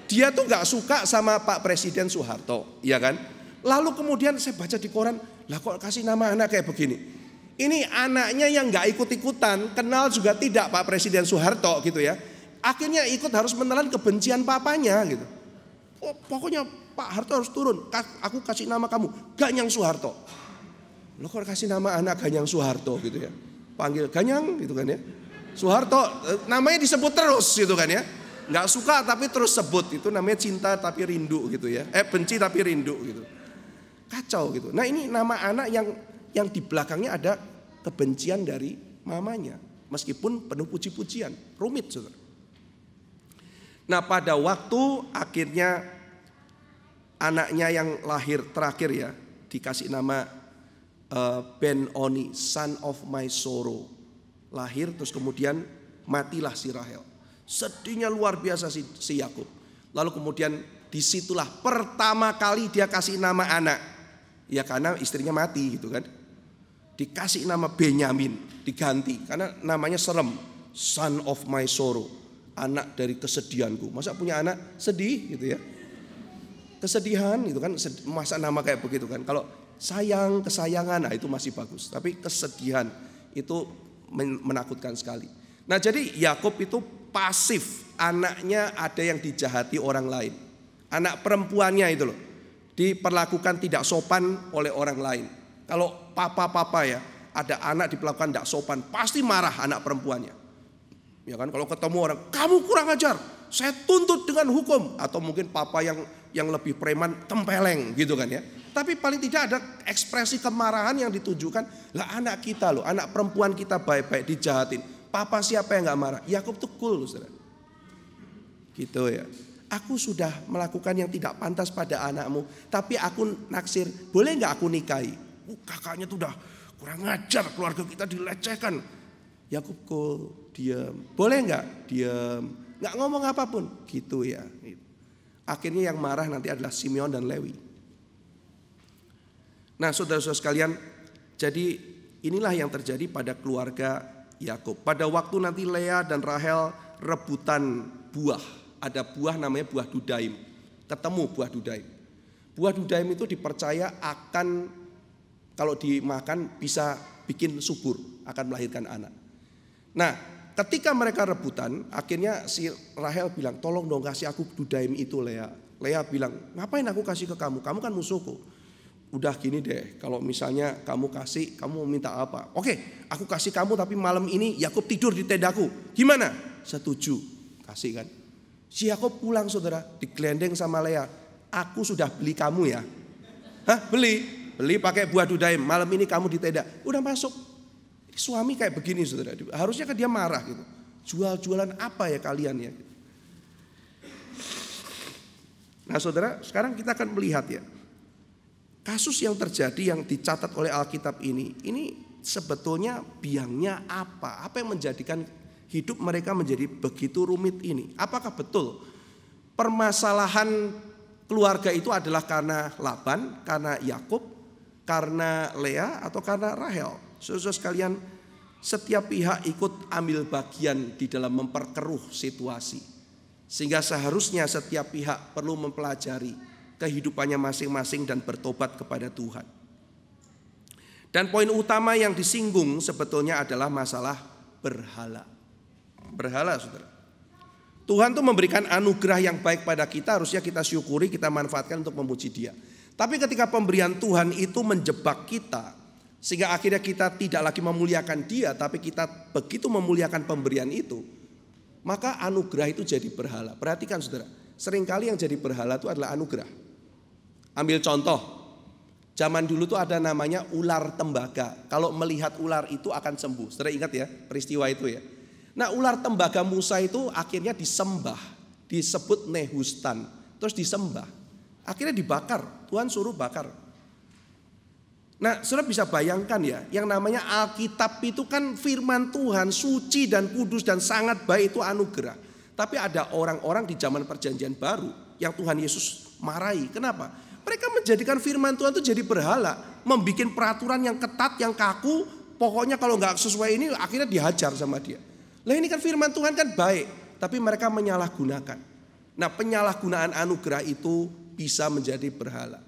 Dia tuh gak suka sama Pak Presiden Soeharto, ya kan? Lalu kemudian saya baca di koran, lah kok kasih nama anak kayak begini? Ini anaknya yang gak ikut-ikutan, kenal juga tidak Pak Presiden Soeharto gitu ya. Akhirnya ikut harus menelan kebencian papanya gitu. Oh, pokoknya Pak Harto harus turun, aku kasih nama kamu Ganyang Soeharto. Lo kok kasih nama anak Ganyang Soeharto gitu ya? Panggil Ganyang gitu kan ya. Soeharto, namanya disebut terus gitu kan ya. Nggak suka tapi terus sebut, itu namanya cinta tapi rindu gitu ya. Benci tapi rindu gitu. Kacau gitu. Nah ini nama anak yang di belakangnya ada kebencian dari mamanya. Meskipun penuh puji-pujian. Rumit saudara. Nah pada waktu akhirnya anaknya yang lahir terakhir ya, dikasih nama Ben-Oni, son of my sorrow. Lahir terus kemudian matilah si Rahel. Sedihnya luar biasa si Yakub. Lalu kemudian disitulah pertama kali dia kasih nama anak. Ya karena istrinya mati gitu kan. Dikasih nama Benyamin, diganti karena namanya serem. Son of my sorrow, anak dari kesedihanku. Masa punya anak sedih gitu ya. Kesedihan itu kan, masa nama kayak begitu kan. Kalau sayang, kesayangan, nah itu masih bagus. Tapi kesedihan itu menakutkan sekali. Nah jadi Yakub itu pasif, anaknya ada yang dijahati orang lain. Anak perempuannya itu loh, diperlakukan tidak sopan oleh orang lain. Kalau papa ya, ada anak diperlakukan tidak sopan, pasti marah anak perempuannya. Ya kan, kalau ketemu orang, kamu kurang ajar, saya tuntut dengan hukum. Atau mungkin papa yang lebih preman, tempeleng gitu kan ya. Tapi paling tidak ada ekspresi kemarahan yang ditujukan, lah anak kita loh, anak perempuan kita baik-baik dijahatin. Papa siapa yang gak marah? Yakub tuh cool saudara. Gitu ya. Aku sudah melakukan yang tidak pantas pada anakmu, tapi aku naksir, boleh gak aku nikahi? Kakaknya tuh udah kurang ajar, keluarga kita dilecehkan. Yakub cool, diam. Boleh gak? Diam. Gak ngomong apapun. Gitu ya. Akhirnya yang marah nanti adalah Simeon dan Lewi. Nah saudara-saudara sekalian, jadi inilah yang terjadi pada keluarga Yakub. Pada waktu nanti Lea dan Rahel rebutan buah. Ada buah namanya buah dudaim. Ketemu buah dudaim. Buah dudaim itu dipercaya akan, kalau dimakan bisa bikin subur, akan melahirkan anak. Nah ketika mereka rebutan, akhirnya si Rahel bilang, tolong dong kasih aku dudaim itu Lea. Lea bilang, ngapain aku kasih ke kamu? Kamu kan musuhku. Udah gini deh, kalau misalnya kamu kasih, kamu mau minta apa? Oke, aku kasih kamu tapi malam ini Yakub tidur di tendaku. Gimana? Setuju. Kasih kan. Si Yakub pulang saudara, digelendeng sama Lea. Aku sudah beli kamu ya. Hah? Beli pakai buah dudaim. Malam ini kamu di tenda. Udah masuk. Suami kayak begini saudara. Harusnya kan dia marah gitu. Jual-jualan apa ya kalian ya? Nah saudara, sekarang kita akan melihat ya. Kasus yang terjadi yang dicatat oleh Alkitab ini sebetulnya biangnya apa? Apa yang menjadikan hidup mereka menjadi begitu rumit ini? Apakah betul permasalahan keluarga itu adalah karena Laban, karena Yakub, karena Lea, atau karena Rahel? Saudara sekalian, setiap pihak ikut ambil bagian di dalam memperkeruh situasi. Sehingga seharusnya setiap pihak perlu mempelajari kehidupannya masing-masing dan bertobat kepada Tuhan. Dan poin utama yang disinggung sebetulnya adalah masalah berhala. Berhala, saudara. Tuhan tuh memberikan anugerah yang baik pada kita, harusnya kita syukuri, kita manfaatkan untuk memuji Dia. Tapi ketika pemberian Tuhan itu menjebak kita, sehingga akhirnya kita tidak lagi memuliakan Dia, tapi kita begitu memuliakan pemberian itu, maka anugerah itu jadi berhala. Perhatikan saudara, seringkali yang jadi berhala itu adalah anugerah. Ambil contoh, zaman dulu tuh ada namanya ular tembaga. Kalau melihat ular itu akan sembuh. Saudara ingat ya peristiwa itu ya. Nah, ular tembaga Musa itu akhirnya disembah, disebut Nehustan, terus disembah. Akhirnya dibakar, Tuhan suruh bakar. Nah, saudara bisa bayangkan ya, yang namanya Alkitab itu kan firman Tuhan, suci dan kudus dan sangat baik, itu anugerah. Tapi ada orang-orang di zaman perjanjian baru yang Tuhan Yesus marahi. Kenapa? Mereka menjadikan firman Tuhan itu jadi berhala, membuat peraturan yang ketat, yang kaku. Pokoknya kalau nggak sesuai ini akhirnya dihajar sama dia. Lah ini kan firman Tuhan kan baik, tapi mereka menyalahgunakan. Nah, penyalahgunaan anugerah itu bisa menjadi berhala.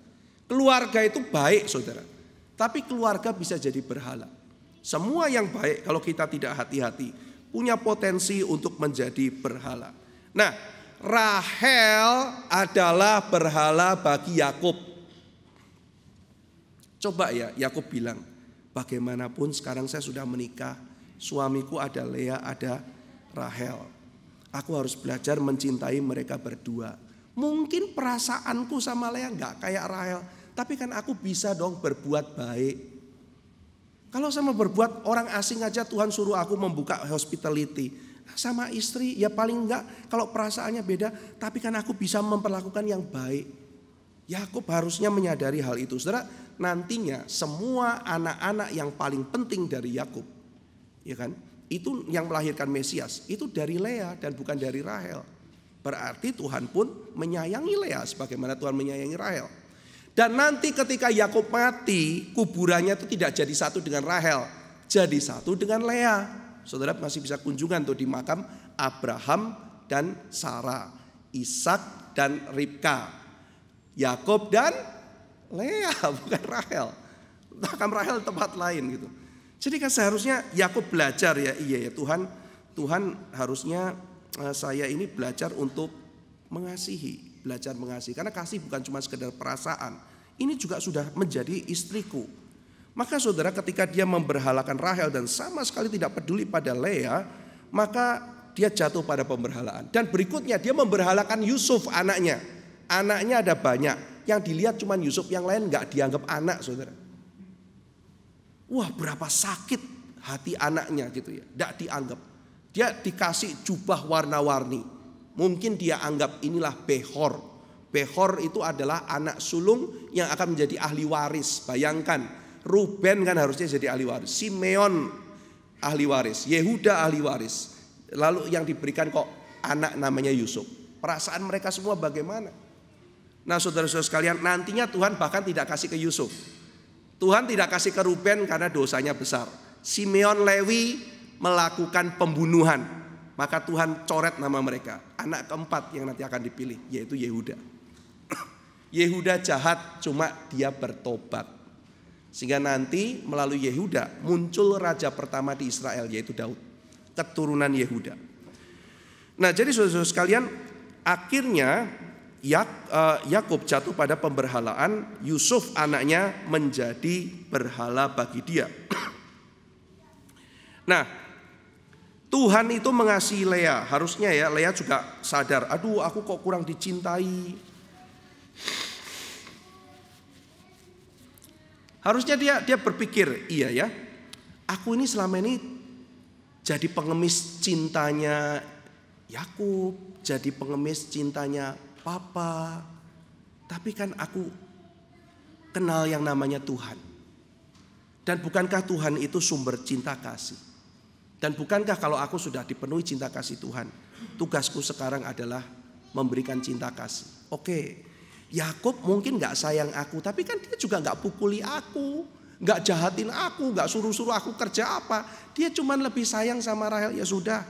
Keluarga itu baik, saudara, tapi keluarga bisa jadi berhala. Semua yang baik kalau kita tidak hati-hati punya potensi untuk menjadi berhala. Nah, Rahel adalah berhala bagi Yakub. Coba ya, Yakub bilang, bagaimanapun sekarang saya sudah menikah, suamiku ada Lea, ada Rahel. Aku harus belajar mencintai mereka berdua. Mungkin perasaanku sama Lea gak kayak Rahel, tapi kan aku bisa dong berbuat baik. Kalau sama berbuat orang asing aja Tuhan suruh aku membuka hospitality. Sama istri ya paling enggak kalau perasaannya beda, tapi kan aku bisa memperlakukan yang baik. Yakub harusnya menyadari hal itu. Saudara, nantinya semua anak-anak yang paling penting dari Yakub, ya kan, itu yang melahirkan Mesias, itu dari Lea dan bukan dari Rahel. Berarti Tuhan pun menyayangi Lea sebagaimana Tuhan menyayangi Rahel. Dan nanti ketika Yakub mati, kuburannya itu tidak jadi satu dengan Rahel, jadi satu dengan Lea. Saudara masih bisa kunjungan tuh di makam Abraham dan Sarah, Ishak dan Ribka, Yakub dan Lea, bukan Rahel. Makam Rahel tempat lain gitu. Jadi kan seharusnya Yakub belajar ya, iya ya Tuhan harusnya saya ini belajar untuk mengasihi, belajar mengasihi. Karena kasih bukan cuma sekedar perasaan, ini juga sudah menjadi istriku. Maka saudara ketika dia memberhalakan Rahel dan sama sekali tidak peduli pada Lea, maka dia jatuh pada pemberhalaan. Dan berikutnya dia memberhalakan Yusuf anaknya. Anaknya ada banyak, yang dilihat cuma Yusuf, yang lain gak dianggap anak, saudara. Wah, berapa sakit hati anaknya gitu ya, gak dianggap. Dia dikasih jubah warna-warni. Mungkin dia anggap inilah Behor. Behor itu adalah anak sulung yang akan menjadi ahli waris. Bayangkan, Ruben kan harusnya jadi ahli waris, Simeon ahli waris, Yehuda ahli waris. Lalu yang diberikan kok anak namanya Yusuf. Perasaan mereka semua bagaimana? Nah, saudara-saudara sekalian, nantinya Tuhan bahkan tidak kasih ke Yusuf. Tuhan tidak kasih ke Ruben karena dosanya besar. Simeon, Lewi melakukan pembunuhan, maka Tuhan coret nama mereka. Anak keempat yang nanti akan dipilih yaitu Yehuda. Yehuda jahat, cuma dia bertobat. Sehingga nanti melalui Yehuda muncul raja pertama di Israel yaitu Daud, keturunan Yehuda. Nah, jadi saudara-saudara sekalian, akhirnya Yakub jatuh pada pemberhalaan. Yusuf anaknya menjadi berhala bagi dia. Nah, Tuhan itu mengasihi Lea. Harusnya ya Lea juga sadar, aduh aku kok kurang dicintai. Harusnya dia berpikir, iya ya, aku ini selama ini jadi pengemis cintanya Yakub, jadi pengemis cintanya Papa. Tapi kan aku kenal yang namanya Tuhan. Dan bukankah Tuhan itu sumber cinta kasih? Dan bukankah kalau aku sudah dipenuhi cinta kasih Tuhan, tugasku sekarang adalah memberikan cinta kasih. Oke. Yakub mungkin gak sayang aku, tapi kan dia juga gak pukuli aku, gak jahatin aku, gak suruh-suruh aku kerja apa. Dia cuma lebih sayang sama Rahel. Ya sudah,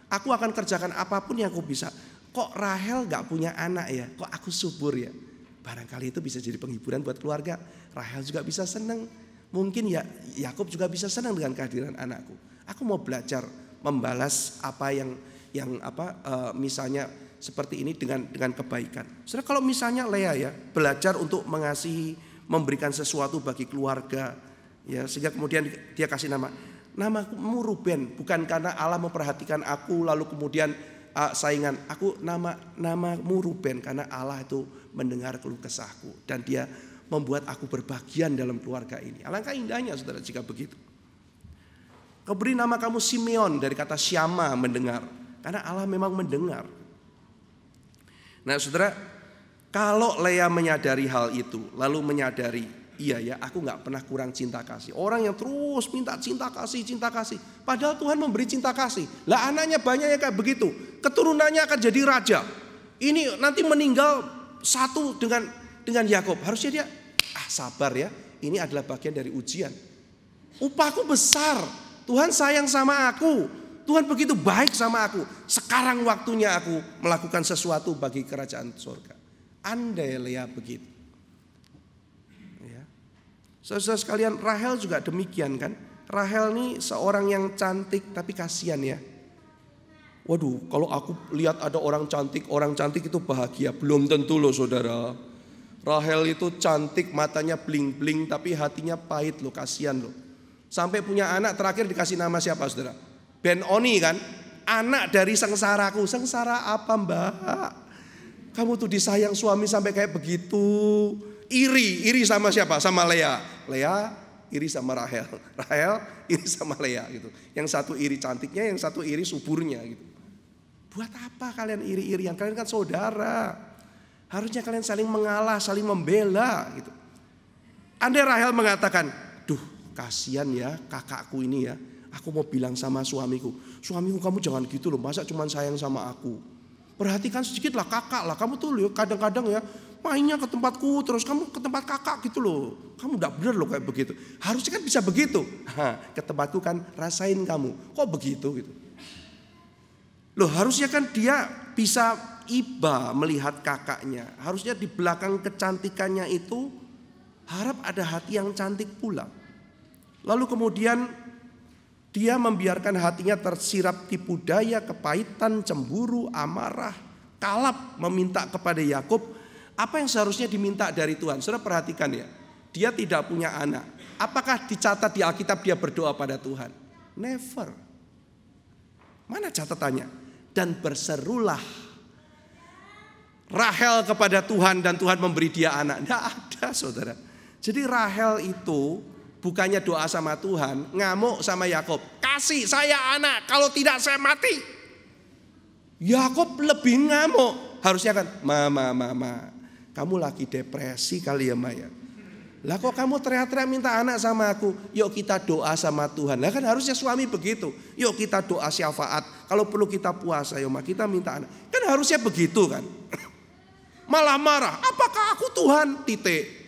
aku akan kerjakan apapun yang aku bisa. Kok Rahel gak punya anak ya? Kok aku subur ya? Barangkali itu bisa jadi penghiburan buat keluarga. Rahel juga bisa seneng. Mungkin ya Yakub juga bisa senang dengan kehadiran anakku. Aku mau belajar membalas apa yang misalnya seperti ini dengan kebaikan. Saudara, kalau misalnya Lea ya belajar untuk mengasihi, memberikan sesuatu bagi keluarga, ya sehingga kemudian dia kasih namamu Ruben, bukan karena Allah memperhatikan aku lalu kemudian saingan. Aku namamu Ruben karena Allah itu mendengar keluh kesahku dan dia membuat aku berbagian dalam keluarga ini. Alangkah indahnya saudara jika begitu. Kau beri nama kamu Simeon dari kata syama, mendengar, karena Allah memang mendengar. Nah saudara, kalau Lea menyadari hal itu, lalu menyadari, iya ya, aku gak pernah kurang cinta kasih. Orang yang terus minta cinta kasih. Padahal Tuhan memberi cinta kasih. Lah anaknya banyak yang kayak begitu. Keturunannya akan jadi raja. Ini nanti meninggal satu dengan Yakub. Harusnya dia, sabar ya. Ini adalah bagian dari ujian. Upahku besar. Tuhan sayang sama aku. Tuhan begitu baik sama aku. Sekarang waktunya aku melakukan sesuatu bagi kerajaan surga. Andai Lea begitu. Ya. Saudara sekalian, Rahel juga demikian kan. Rahel ini seorang yang cantik tapi kasihan ya. Waduh, kalau aku lihat ada orang cantik itu bahagia. Belum tentu loh saudara. Rahel itu cantik, matanya bling-bling tapi hatinya pahit loh, kasihan loh. Sampai punya anak terakhir dikasih nama siapa saudara? Ben-Oni kan, anak dari sengsaraku. Sengsara apa mbak? Kamu tuh disayang suami sampai kayak begitu. Iri sama siapa? Sama Lea. Lea iri sama Rahel. Rahel iri sama Lea gitu. Yang satu iri cantiknya, yang satu iri suburnya gitu. Buat apa kalian iri-irian? Kalian kan saudara. Harusnya kalian saling mengalah, saling membela gitu. Andai Rahel mengatakan, duh kasihan ya kakakku ini ya. Aku mau bilang sama suamiku kamu jangan gitu loh, masa cuma sayang sama aku. Perhatikan sedikit lah kakak lah, kamu tuh loh kadang-kadang ya mainnya ke tempatku terus kamu ke tempat kakak gitu loh. Kamu gak bener loh kayak begitu. Harusnya kan bisa begitu. Ke tempatku kan rasain kamu, kok begitu gitu. Loh harusnya kan dia bisa iba melihat kakaknya. Harusnya di belakang kecantikannya itu harap ada hati yang cantik pula. Lalu kemudian dia membiarkan hatinya tersirap tipu daya, kepahitan, cemburu, amarah, kalap meminta kepada Yakub apa yang seharusnya diminta dari Tuhan. Saudara perhatikan ya, dia tidak punya anak. Apakah dicatat di Alkitab dia berdoa pada Tuhan? Never. Mana catatannya? Dan berserulah Rahel kepada Tuhan dan Tuhan memberi dia anak. Tidak ada saudara. Jadi Rahel itu bukannya doa sama Tuhan, ngamuk sama Yakub. Kasih saya anak, kalau tidak saya mati. Yakub lebih ngamuk. Harusnya kan, mama, kamu lagi depresi kali ya Maya. Lah kok kamu teriak-teriak minta anak sama aku? Yuk kita doa sama Tuhan. Lah kan harusnya suami begitu. Yuk kita doa syafaat. Kalau perlu kita puasa, yuk kita minta anak. Kan harusnya begitu kan. Malah marah. Apakah aku Tuhan? Titik.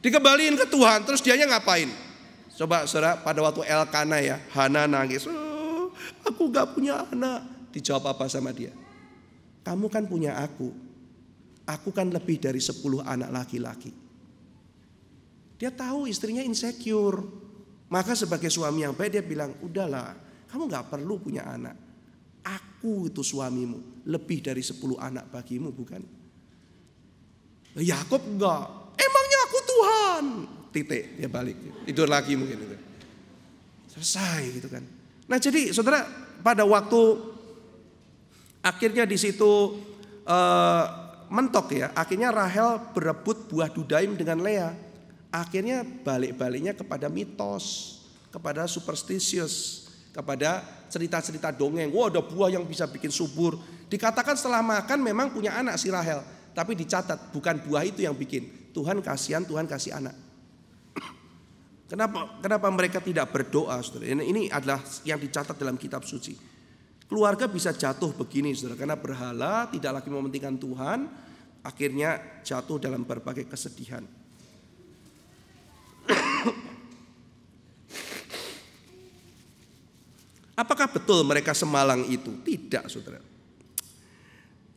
Dikembaliin ke Tuhan, terus dianya ngapain? Coba saudara, pada waktu Elkana ya, Hana nangis, aku gak punya anak. Dijawab apa sama dia? Kamu kan punya aku kan lebih dari 10 anak laki-laki. Dia tahu istrinya insecure. Maka sebagai suami yang baik dia bilang, udahlah, kamu gak perlu punya anak. Aku itu suamimu, lebih dari 10 anak bagimu bukan? Yakub enggak. Emangnya aku Tuhan? Titik, dia balik. Tidur lagi mungkin itu. Selesai gitu kan. Nah jadi saudara, pada waktu akhirnya di situ mentok ya. Akhirnya Rahel berebut buah dudaim dengan Lea. Akhirnya balik-baliknya kepada mitos, kepada superstitious, kepada cerita-cerita dongeng. Wah ada buah yang bisa bikin subur. Dikatakan setelah makan memang punya anak si Rahel. Tapi dicatat bukan buah itu yang bikin. Tuhan kasihan, Tuhan kasih anak. Kenapa mereka tidak berdoa saudara? Ini adalah yang dicatat dalam kitab suci. Keluarga bisa jatuh begini saudara. Karena berhala tidak lagi mementingkan Tuhan. Akhirnya jatuh dalam berbagai kesedihan. Apakah betul mereka semalang itu? Tidak saudara.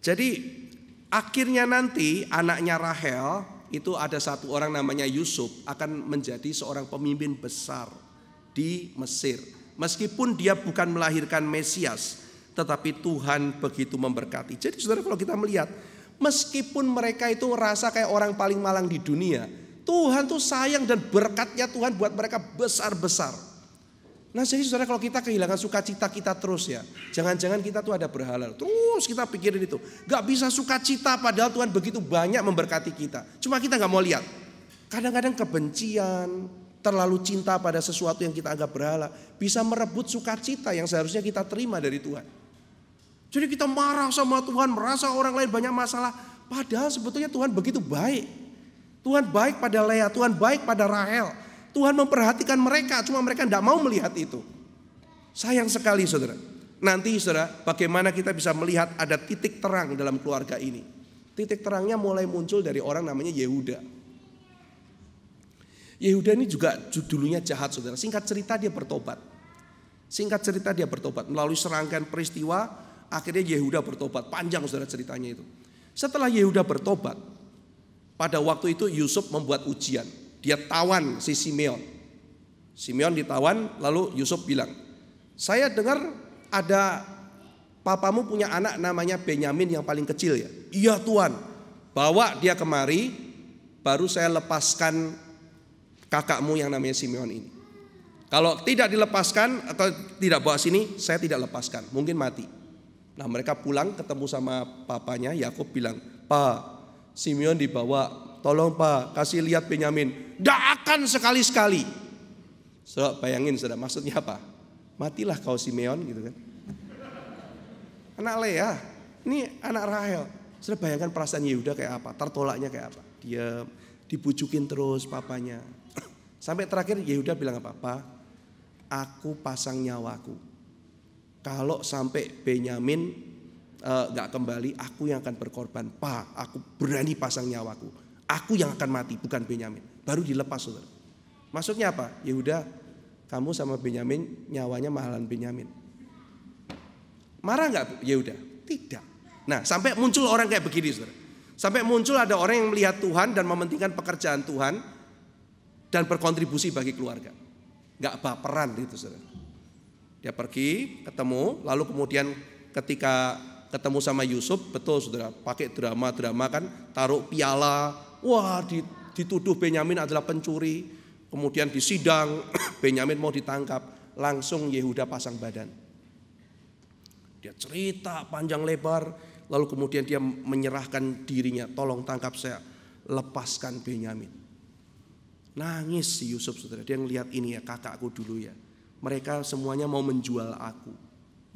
Jadi akhirnya nanti anaknya Rahel itu ada satu orang namanya Yusuf akan menjadi seorang pemimpin besar di Mesir. Meskipun dia bukan melahirkan Mesias, tetapi Tuhan begitu memberkati. Jadi saudara, kalau kita melihat, meskipun mereka itu merasa kayak orang paling malang di dunia, Tuhan tuh sayang dan berkatnya Tuhan buat mereka besar-besar. Nah jadi saudara, kalau kita kehilangan sukacita kita terus ya, jangan-jangan kita tuh ada berhala. Terus kita pikirin itu, gak bisa sukacita padahal Tuhan begitu banyak memberkati kita. Cuma kita gak mau lihat. Kadang-kadang kebencian, terlalu cinta pada sesuatu yang kita anggap berhala, bisa merebut sukacita yang seharusnya kita terima dari Tuhan. Jadi kita marah sama Tuhan, merasa orang lain banyak masalah, padahal sebetulnya Tuhan begitu baik. Tuhan baik pada Lea, Tuhan baik pada Rahel. Tuhan memperhatikan mereka, cuma mereka tidak mau melihat itu. Sayang sekali saudara. Nanti saudara, bagaimana kita bisa melihat ada titik terang dalam keluarga ini. Titik terangnya mulai muncul dari orang namanya Yehuda. Yehuda ini juga dulunya jahat saudara. Singkat cerita dia bertobat. Melalui serangkaian peristiwa, akhirnya Yehuda bertobat. Panjang saudara ceritanya itu. Setelah Yehuda bertobat, pada waktu itu Yusuf membuat ujian. Dia tawan si Simeon. Simeon ditawan, lalu Yusuf bilang, saya dengar ada papamu punya anak namanya Benyamin yang paling kecil ya. Iya Tuhan, bawa dia kemari, baru saya lepaskan kakakmu yang namanya Simeon ini. Kalau tidak dilepaskan atau tidak bawa sini, saya tidak lepaskan, mungkin mati. Nah mereka pulang ketemu sama papanya, Yakub bilang, Pak, Simeon dibawa, tolong Pak kasih lihat Benyamin. Tidak akan sekali-sekali. So, bayangin saudara, maksudnya apa? Matilah kau Simeon gitu kan. Anak Lea, ini anak Rahel. Saudara bayangkan perasaan Yehuda kayak apa, tertolaknya kayak apa. Dia dibujukin terus papanya. Sampai terakhir Yehuda bilang apa? Pak, aku pasang nyawaku. Kalau sampai Benyamin gak kembali, aku yang akan berkorban. Pak, aku berani pasang nyawaku. Aku yang akan mati, bukan Benyamin. Baru dilepas saudara. Maksudnya apa? Yehuda, kamu sama Benyamin nyawanya mahalan Benyamin. Marah gak Yehuda? Tidak. Nah sampai muncul orang kayak begini saudara. Sampai muncul ada orang yang melihat Tuhan dan mementingkan pekerjaan Tuhan dan berkontribusi bagi keluarga. Gak baperan itu saudara. Dia pergi, ketemu, lalu kemudian ketika ketemu sama Yusuf, betul saudara, pakai drama-drama kan, taruh piala, wah dituduh Benyamin adalah pencuri, kemudian di sidang Benyamin mau ditangkap, langsung Yehuda pasang badan. Dia cerita panjang lebar, lalu kemudian dia menyerahkan dirinya, tolong tangkap saya, lepaskan Benyamin. Nangis si Yusuf saudara, dia ngelihat ini ya kakakku dulu ya, mereka semuanya mau menjual aku.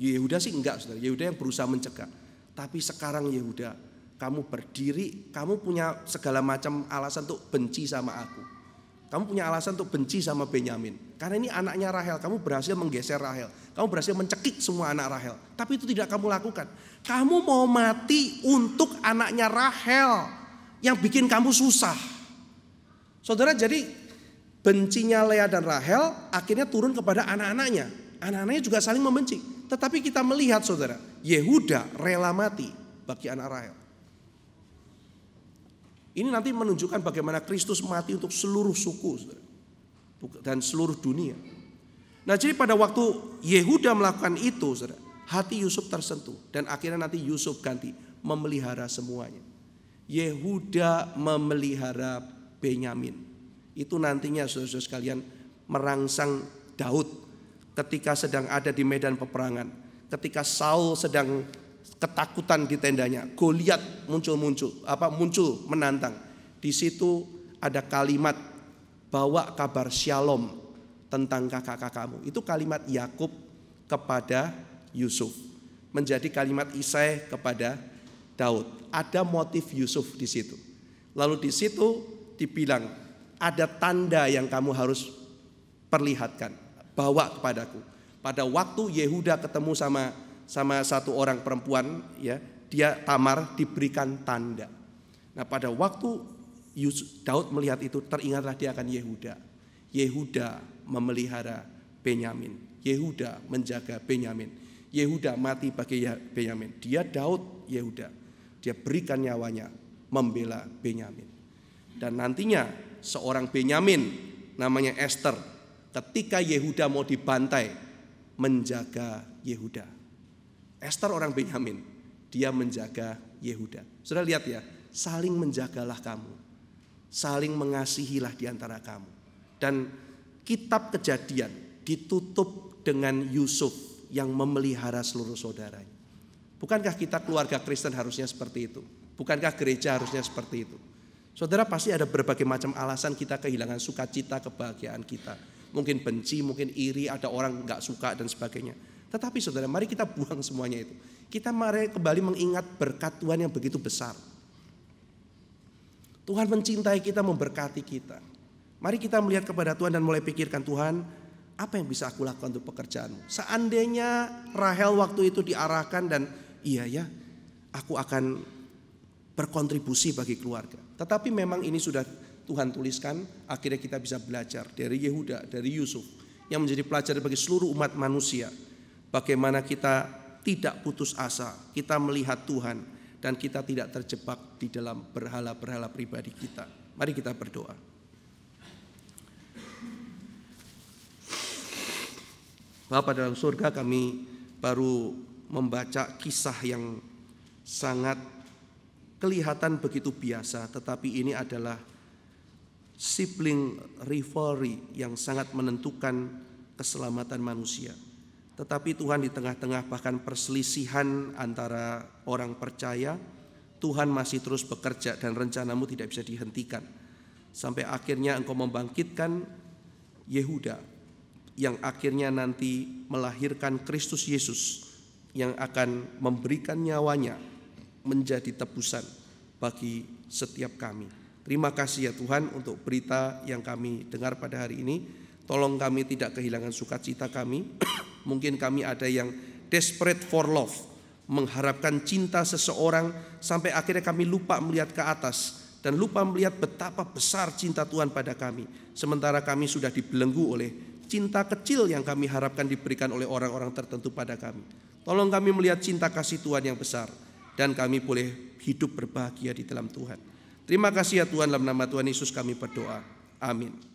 Yehuda sih enggak saudara, Yehuda yang berusaha mencegah. Tapi sekarang Yehuda, kamu berdiri, kamu punya segala macam alasan untuk benci sama aku. Kamu punya alasan untuk benci sama Benyamin. Karena ini anaknya Rahel, kamu berhasil menggeser Rahel. Kamu berhasil mencekik semua anak Rahel. Tapi itu tidak kamu lakukan. Kamu mau mati untuk anaknya Rahel yang bikin kamu susah. Saudara, jadi bencinya Lea dan Rahel akhirnya turun kepada anak-anaknya. Anak-anaknya juga saling membenci. Tetapi kita melihat saudara, Yehuda rela mati bagi anak Rahel. Ini nanti menunjukkan bagaimana Kristus mati untuk seluruh suku saudara, dan seluruh dunia. Nah jadi pada waktu Yehuda melakukan itu saudara, hati Yusuf tersentuh. Dan akhirnya nanti Yusuf ganti memelihara semuanya. Yehuda memelihara Benyamin. Itu nantinya saudara-saudara sekalian merangsang Daud ketika sedang ada di medan peperangan, ketika Saul sedang ketakutan di tendanya, Goliat muncul menantang. Di situ ada kalimat bawa kabar shalom tentang kakak-kakakmu. Itu kalimat Yakub kepada Yusuf, menjadi kalimat Isai kepada Daud. Ada motif Yusuf di situ. Lalu di situ dibilang ada tanda yang kamu harus perlihatkan. Bawa kepadaku. Pada waktu Yehuda ketemu sama satu orang perempuan, ya, dia Tamar, diberikan tanda. Nah, pada waktu Daud melihat itu, teringatlah dia akan Yehuda. Yehuda memelihara Benyamin. Yehuda menjaga Benyamin. Yehuda mati bagi Benyamin. Dia Daud, Yehuda. Dia berikan nyawanya membela Benyamin. Dan nantinya seorang Benyamin namanya Esther, ketika Yehuda mau dibantai, menjaga Yehuda. Esther orang Benyamin, dia menjaga Yehuda. Sudah lihat ya, saling menjagalah kamu, saling mengasihilah di antara kamu. Dan kitab Kejadian ditutup dengan Yusuf yang memelihara seluruh saudaranya. Bukankah kita keluarga Kristen harusnya seperti itu? Bukankah gereja harusnya seperti itu? Saudara, pasti ada berbagai macam alasan kita kehilangan sukacita, kebahagiaan kita. Mungkin benci, mungkin iri, ada orang gak suka dan sebagainya. Tetapi saudara, mari kita buang semuanya itu. Kita mari kembali mengingat berkat Tuhan yang begitu besar. Tuhan mencintai kita, memberkati kita. Mari kita melihat kepada Tuhan dan mulai pikirkan, Tuhan, apa yang bisa aku lakukan untuk pekerjaanmu? Seandainya Rahel waktu itu diarahkan dan iya ya, aku akan berkontribusi bagi keluarga. Tetapi memang ini sudah Tuhan tuliskan, akhirnya kita bisa belajar dari Yehuda, dari Yusuf, yang menjadi pelajaran bagi seluruh umat manusia. Bagaimana kita tidak putus asa, kita melihat Tuhan, dan kita tidak terjebak di dalam berhala-berhala pribadi kita. Mari kita berdoa. Bapa dalam surga, kami baru membaca kisah yang sangat kelihatan begitu biasa, tetapi ini adalah sibling rivalry yang sangat menentukan keselamatan manusia. Tetapi Tuhan, di tengah-tengah bahkan perselisihan antara orang percaya, Tuhan masih terus bekerja dan rencanamu tidak bisa dihentikan. Sampai akhirnya Engkau membangkitkan Yehuda, yang akhirnya nanti melahirkan Kristus Yesus, yang akan memberikan nyawanya menjadi tebusan bagi setiap kami. Terima kasih ya Tuhan untuk berita yang kami dengar pada hari ini. Tolong kami tidak kehilangan sukacita kami. Mungkin kami ada yang desperate for love, mengharapkan cinta seseorang sampai akhirnya kami lupa melihat ke atas dan lupa melihat betapa besar cinta Tuhan pada kami. Sementara kami sudah dibelenggu oleh cinta kecil yang kami harapkan diberikan oleh orang-orang tertentu pada kami. Tolong kami melihat cinta kasih Tuhan yang besar, dan kami boleh hidup berbahagia di dalam Tuhan. Terima kasih ya Tuhan, dalam nama Tuhan Yesus kami berdoa. Amin.